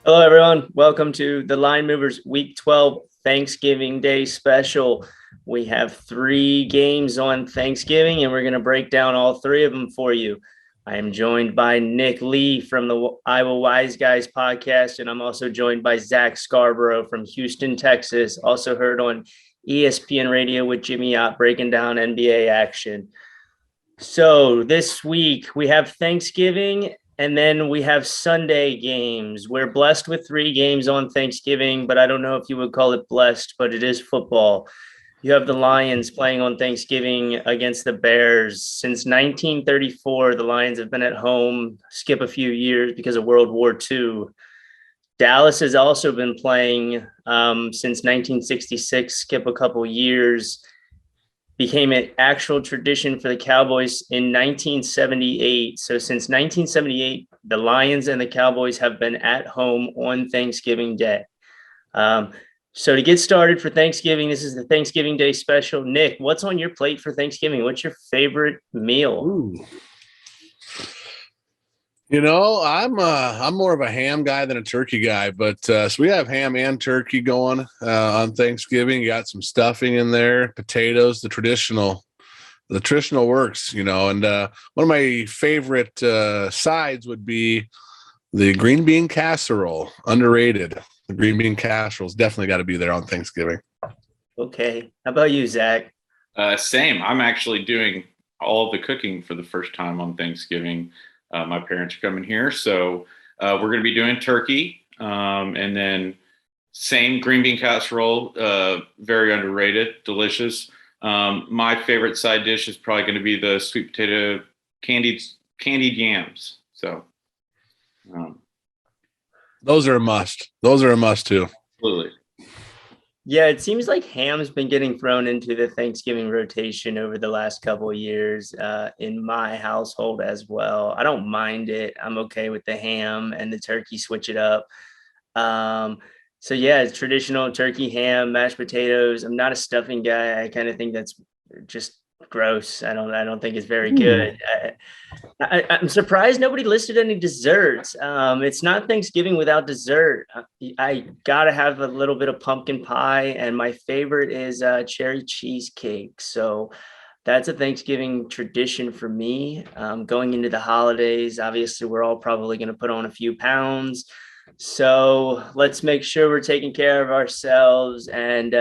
Hello, everyone. Welcome to the Line Movers Week 12 Thanksgiving Day special. We have three games on Thanksgiving, and we're going to break down all three of them for you. I am joined by Nick Lee from the Iowa Wise Guys podcast, and I'm also joined by Zach Scarborough from Houston, Texas, also heard on ESPN Radio with Jimmy Ott breaking down NBA action. So this week we have Thanksgiving and then we have Sunday games. We're blessed with three games on Thanksgiving, but I don't know if you would call it blessed, but it is football. You have the Lions playing on Thanksgiving against the Bears. Since 1934, the Lions have been at home, skip a few years because of World War II. Dallas has also been playing since 1966, skip a couple years, became an actual tradition for the Cowboys in 1978. So since 1978, the Lions and the Cowboys have been at home on Thanksgiving Day. So to get started for Thanksgiving, this is the Thanksgiving Day special. Nick, what's on your plate for Thanksgiving? What's your favorite meal? Ooh. I'm more of a ham guy than a turkey guy, but so we have ham and turkey going on Thanksgiving. You got some stuffing in there, potatoes, the traditional works, and one of my favorite sides would be the green bean casserole, underrated. The green bean casserole's definitely got to be there on Thanksgiving. Okay. How about you, Zach? Same. I'm actually doing all the cooking for the first time on Thanksgiving. My parents are coming here, so we're going to be doing turkey, and then same green bean casserole, very underrated, delicious. My favorite side dish is probably going to be the sweet potato candied yams. So, Those are a must. Those are a must too. absolutely. Yeah, it seems like ham's been getting thrown into the Thanksgiving rotation over the last couple of years in my household as well. I don't mind it. I'm okay with the ham and the turkey, switch it up. Um, so yeah, it's traditional turkey, ham, mashed potatoes. I'm not a stuffing guy. I kind of think that's just gross. I don't think it's very good. I'm surprised nobody listed any desserts. It's not Thanksgiving without dessert. I gotta have a little bit of pumpkin pie, and my favorite is cherry cheesecake. So that's a Thanksgiving tradition for me. Going into the holidays, obviously, we're all probably going to put on a few pounds. So let's make sure we're taking care of ourselves and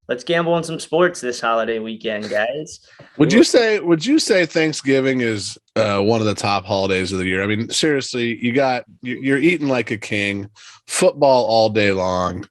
let's gamble on some sports this holiday weekend, guys. Would you say Thanksgiving is one of the top holidays of the year? I mean, seriously, you're eating like a king, football all day long.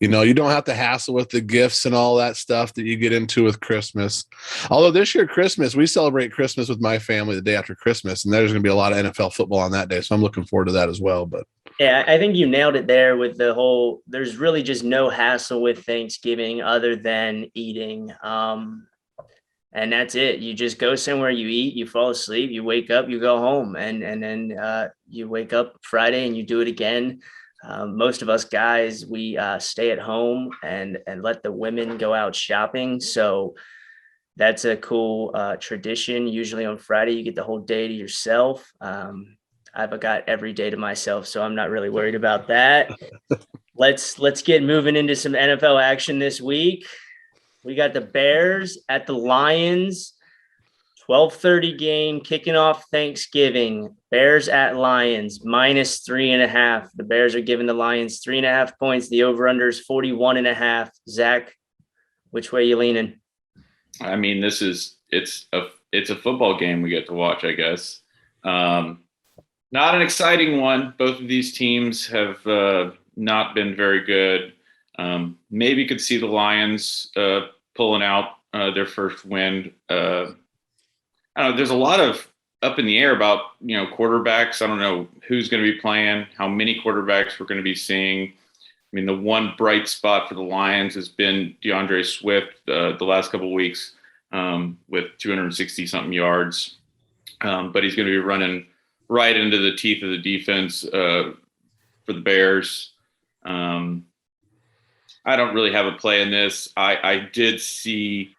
You don't have to hassle with the gifts and all that stuff that you get into with Christmas. Although this year, Christmas, we celebrate Christmas with my family the day after Christmas, and there's going to be a lot of NFL football on that day. So I'm looking forward to that as well. But Yeah, I think you nailed it there with the whole, there's really just no hassle with Thanksgiving other than eating. And that's it. You just go somewhere, you eat, you fall asleep, you wake up, you go home, and then you wake up Friday and you do it again. Most of us guys, we stay at home and let the women go out shopping. So that's a cool tradition. Usually on Friday, you get the whole day to yourself. I've got every day to myself, so I'm not really worried about that. Let's get moving into some NFL action this week. We got the Bears at the Lions. 12:30 game kicking off Thanksgiving. Bears at Lions -3.5. The Bears are giving the Lions 3.5 points. The over-under is 41.5. Zach, which way you leaning? I mean, it's a football game we get to watch, I guess. Not an exciting one. Both of these teams have not been very good. Maybe could see the Lions pulling out their first win. I don't know. There's a lot of up in the air about quarterbacks. I don't know who's going to be playing, how many quarterbacks we're going to be seeing. I mean, the one bright spot for the Lions has been DeAndre Swift the last couple of weeks with 260 something yards, but he's going to be running right into the teeth of the defense for the Bears. I don't really have a play in this. I did see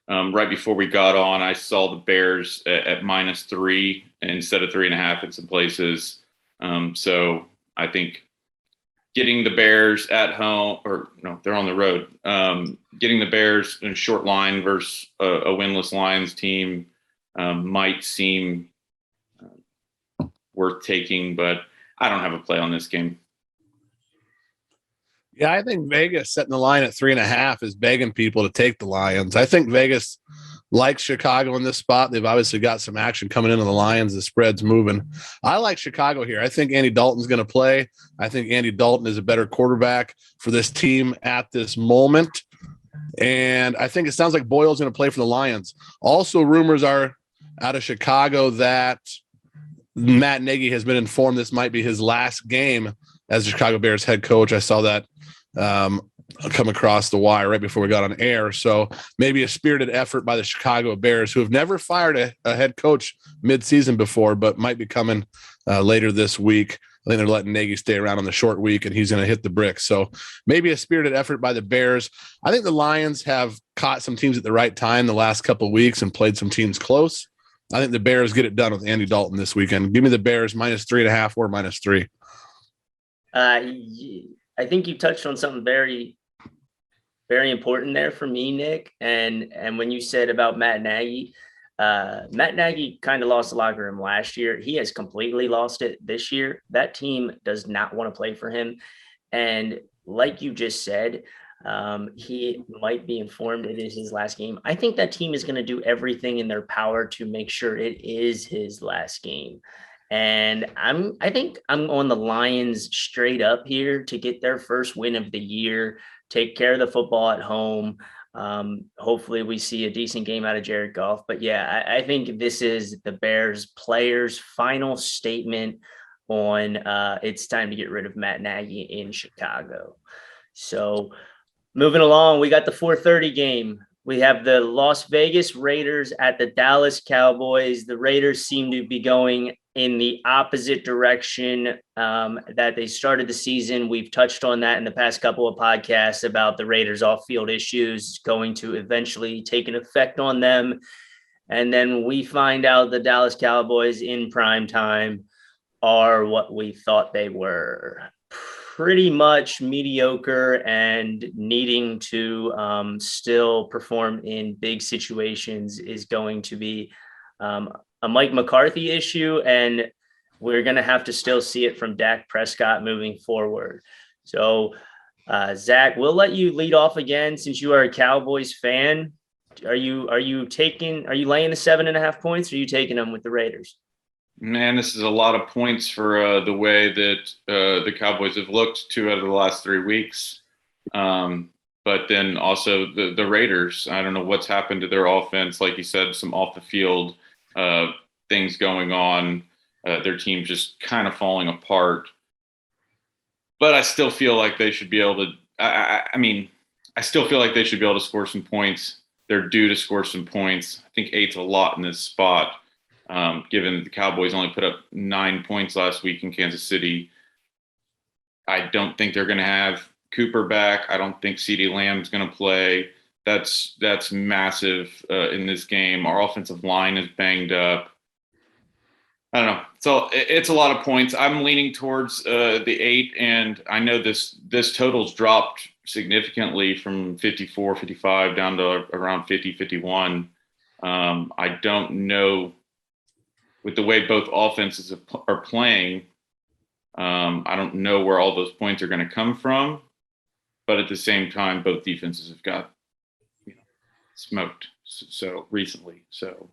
right before we got on, I saw the Bears at -3 instead of 3.5 in some places. So I think getting the Bears at home, or no, they're on the road. Getting the Bears in a short line versus a winless Lions team might seem worth taking, but I don't have a play on this game. Yeah, I think Vegas setting the line at 3.5 is begging people to take the Lions. I think Vegas likes Chicago in this spot. They've obviously got some action coming into the Lions. The spread's moving. I like Chicago here. I think Andy Dalton's going to play. I think Andy Dalton is a better quarterback for this team at this moment. And I think it sounds like Boyle's going to play for the Lions. Also, rumors are out of Chicago that Matt Nagy has been informed this might be his last game as the Chicago Bears head coach. I saw that come across the wire right before we got on air. So maybe a spirited effort by the Chicago Bears, who have never fired a head coach mid-season before, but might be coming later this week. I think they're letting Nagy stay around on the short week, and he's going to hit the bricks. So maybe a spirited effort by the Bears. I think the Lions have caught some teams at the right time the last couple of weeks and played some teams close. I think the Bears get it done with Andy Dalton this weekend. Give me the Bears -3.5 or -3. I think you touched on something very, very important there for me, Nick. And when you said about Matt Nagy kind of lost the locker room last year. He has completely lost it this year. That team does not want to play for him. And like you just said, he might be informed it is his last game. I think that team is going to do everything in their power to make sure it is his last game. And I think I'm on the Lions straight up here to get their first win of the year, take care of the football at home. Hopefully we see a decent game out of Jared Goff. But yeah, I think this is the Bears players' final statement on it's time to get rid of Matt Nagy in Chicago. So moving along, we got the 4:30 game. We have the Las Vegas Raiders at the Dallas Cowboys. The Raiders seem to be going in the opposite direction that they started the season. We've touched on that in the past couple of podcasts about the Raiders off-field issues going to eventually take an effect on them. And then we find out the Dallas Cowboys in prime time are what we thought they were. Pretty much mediocre and needing to still perform in big situations is going to be a Mike McCarthy issue, and we're going to have to still see it from Dak Prescott moving forward. So, Zach, we'll let you lead off again since you are a Cowboys fan. Are you laying the 7.5 points, or are you taking them with the Raiders? Man, this is a lot of points for the way that the Cowboys have looked 2 out of the last 3 weeks. But then also the Raiders, I don't know what's happened to their offense. Like you said, some off the field things going on. Their team just kind of falling apart. But I still feel like they should be able to I still feel like they should be able to score some points. They're due to score some points. I think 8's a lot in this spot. Given the Cowboys only put up 9 points last week in Kansas City. I don't think they're going to have Cooper back. I don't think CeeDee Lamb's going to play. That's massive in this game. Our offensive line is banged up. I don't know. So it's a lot of points. I'm leaning towards the 8, and I know this total's dropped significantly from 54, 55 down to around 50, 51. I don't know. With the way both offenses are playing, I don't know where all those points are going to come from. But at the same time, both defenses have got smoked so recently. So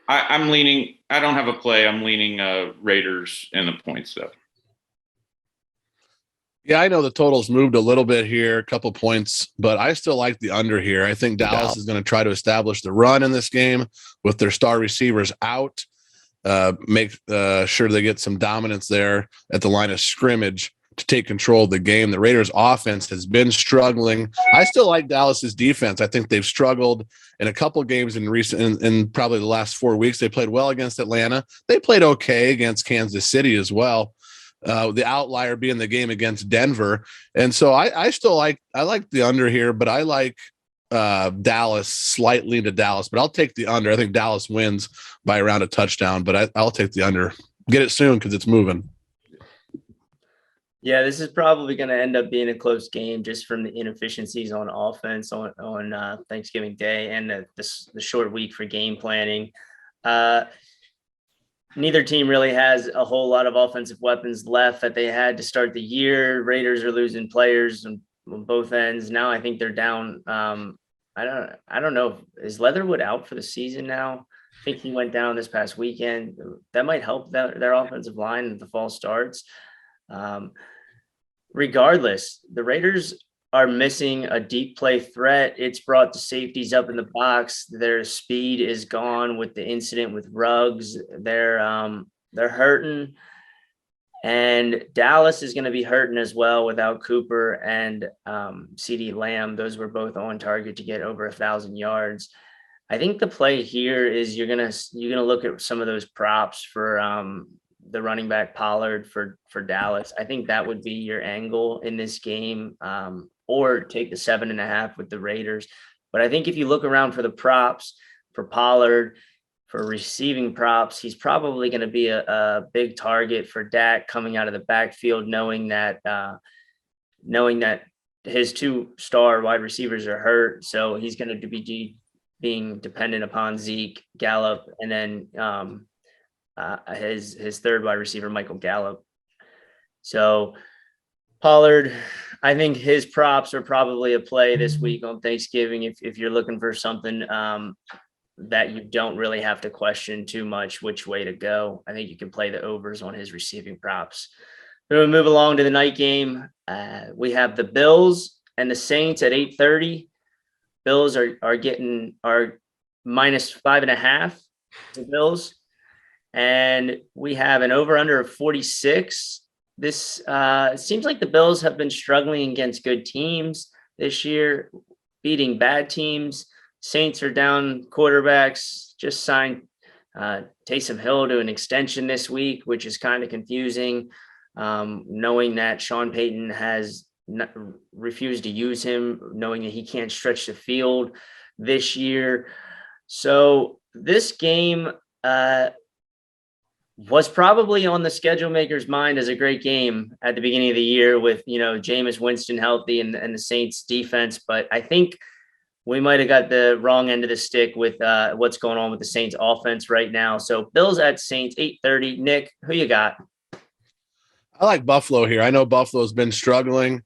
I'm leaning. I don't have a play. I'm leaning Raiders in the points though. Yeah, I know the total's moved a little bit here, a couple points, but I still like the under here. I think Dallas is going to try to establish the run in this game with their star receivers out, make sure they get some dominance there at the line of scrimmage to take control of the game. The Raiders offense has been struggling. I still like Dallas's defense. I think they've struggled in a couple of games in probably the last 4 weeks. They played well against Atlanta. They played okay against Kansas City as well. The outlier being the game against Denver. And so I still like the under here, but I like Dallas slightly to Dallas, but I'll take the under. I think Dallas wins by around a touchdown, but I'll take the under. Get it soon because it's moving. Yeah, this is probably going to end up being a close game just from the inefficiencies on offense on Thanksgiving Day and the short week for game planning. Neither team really has a whole lot of offensive weapons left that they had to start the year. Raiders are losing players on both ends. Now I think they're down. I don't know. Is Leatherwood out for the season now? I think he went down this past weekend. That might help their offensive line if the fall starts. Um, Regardless, the Raiders are missing a deep play threat. It's brought the safeties up in the box. Their speed is gone with the incident with Ruggs. They're hurting. And Dallas is going to be hurting as well without Cooper and CD Lamb. Those were both on target to get over 1,000 yards. I think the play here is you're gonna look at some of those props for the running back Pollard for Dallas. I think that would be your angle in this game, or take the 7.5 with the Raiders. But I think if you look around for the props for Pollard, for receiving props, he's probably going to be a big target for Dak coming out of the backfield, knowing that his 2-star wide receivers are hurt. So he's going to be being dependent upon Zeke, Gallup, and then his third wide receiver, Michael Gallup. So Pollard, I think his props are probably a play this week on Thanksgiving if you're looking for something that you don't really have to question too much which way to go. I think you can play the overs on his receiving props. We'll move along to the night game. We have the Bills and the Saints at 8:30. Bills are getting minus 5.5 the Bills. And we have an over-under of 46. This seems like the Bills have been struggling against good teams this year, beating bad teams. Saints are down quarterbacks, just signed Taysom Hill to an extension this week, which is kind of confusing, knowing that Sean Payton has refused to use him, knowing that he can't stretch the field this year. So this game was probably on the schedule maker's mind as a great game at the beginning of the year with, Jameis Winston healthy and the Saints defense. But I think we might have got the wrong end of the stick with what's going on with the Saints offense right now. So Bills at Saints, 8:30. Nick, who you got? I like Buffalo here. I know Buffalo's been struggling,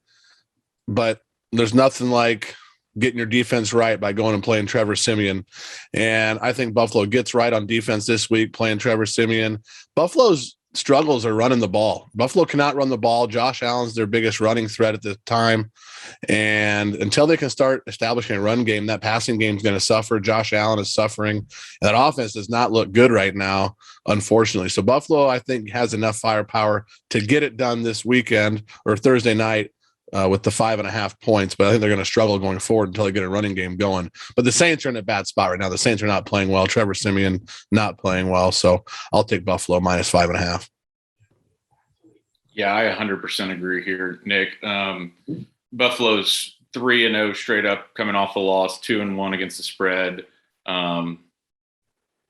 but there's nothing like getting your defense right by going and playing Trevor Siemian. And I think Buffalo gets right on defense this week playing Trevor Siemian. Buffalo's struggles are running the ball. Buffalo cannot run the ball. Josh Allen's their biggest running threat at the time. And until they can start establishing a run game, that passing game is going to suffer. Josh Allen is suffering. And that offense does not look good right now, unfortunately. So Buffalo, I think, has enough firepower to get it done this weekend or Thursday night with the 5.5 points. But I think they're going to struggle going forward until they get a running game going. But the Saints are in a bad spot right now. The Saints are not playing well. Trevor Siemian not playing well. So I'll take Buffalo minus 5.5. Yeah, I 100% agree here, Nick. Buffalo's 3-0 straight up coming off a loss, 2-1 against the spread. And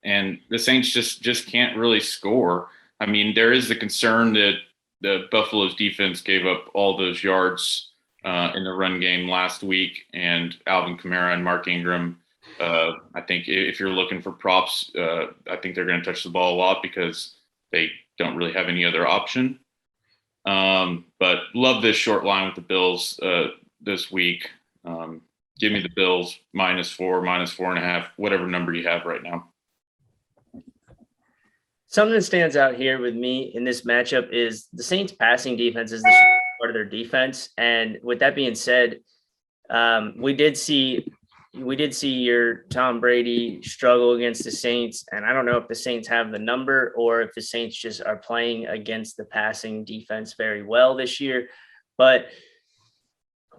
the Saints just can't really score. I mean, there is the concern that the Buffalo's defense gave up all those yards in the run game last week, and Alvin Kamara and Mark Ingram. I think if you're looking for props, I think they're going to touch the ball a lot because they don't really have any other option. But love this short line with the Bills this week. Give me the Bills -4, -4.5, whatever number you have right now. Something that stands out here with me in this matchup is the Saints passing defense is the part of their defense. And with that being said, we did see your Tom Brady struggle against the Saints. And I don't know if the Saints have the number or if the Saints just are playing against the passing defense very well this year. But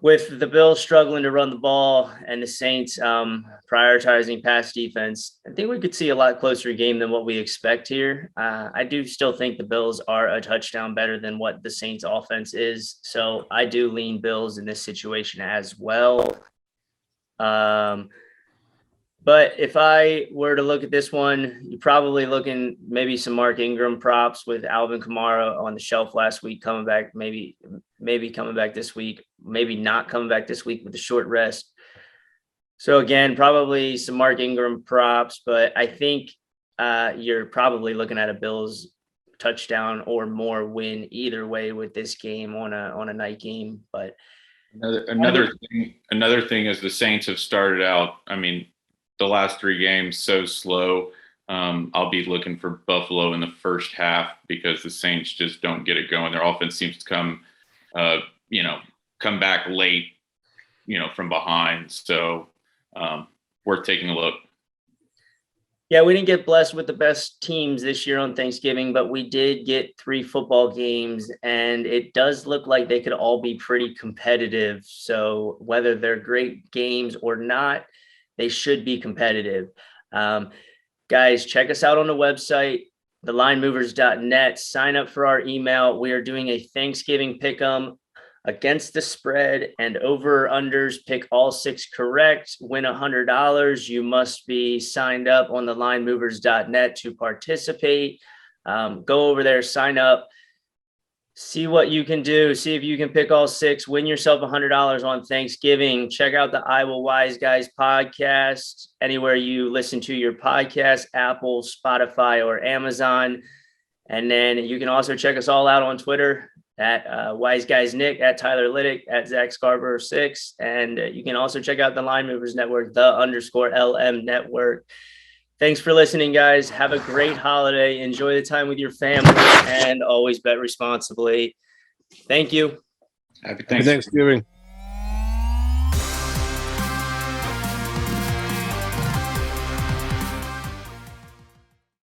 with the Bills struggling to run the ball and the Saints prioritizing pass defense, I think we could see a lot closer game than what we expect here. I do still think the Bills are a touchdown better than what the Saints offense is. So I do lean Bills in this situation as well. But if I were to look at this one, you're probably looking maybe some Mark Ingram props with Alvin Kamara on the shelf last week, coming back, maybe coming back this week, maybe not coming back this week with the short rest. So again, probably some Mark Ingram props, but I think you're probably looking at a Bills touchdown or more win either way with this game on a night game. But another thing is the Saints have started out. I mean, the last 3 games so slow. I'll be looking for Buffalo in the first half because the Saints just don't get it going. Their offense seems to come back late, from behind. So worth taking a look. Yeah, we didn't get blessed with the best teams this year on Thanksgiving, but we did get 3 football games, and it does look like they could all be pretty competitive. So whether they're great games or not, they should be competitive. Guys, check us out on the website, thelinemovers.net. Sign up for our email. We are doing a Thanksgiving pick'em against the spread and over unders. Pick all 6 correct, win $100. You must be signed up on thelinemovers.net to participate. Go over there, sign up, see what you can do. See if you can pick all 6, win yourself $100 on Thanksgiving. Check out the Iowa Wise Guys podcast anywhere you listen to your podcast, Apple, Spotify, or Amazon. And then you can also check us all out on Twitter at Wise Guys Nick, at Tyler Liddick, at Zach Scarborough 6. And you can also check out the Line Movers Network, _LM Network. Thanks for listening, guys. Have a great holiday. Enjoy the time with your family, and always bet responsibly. Thank you. Happy Thanksgiving.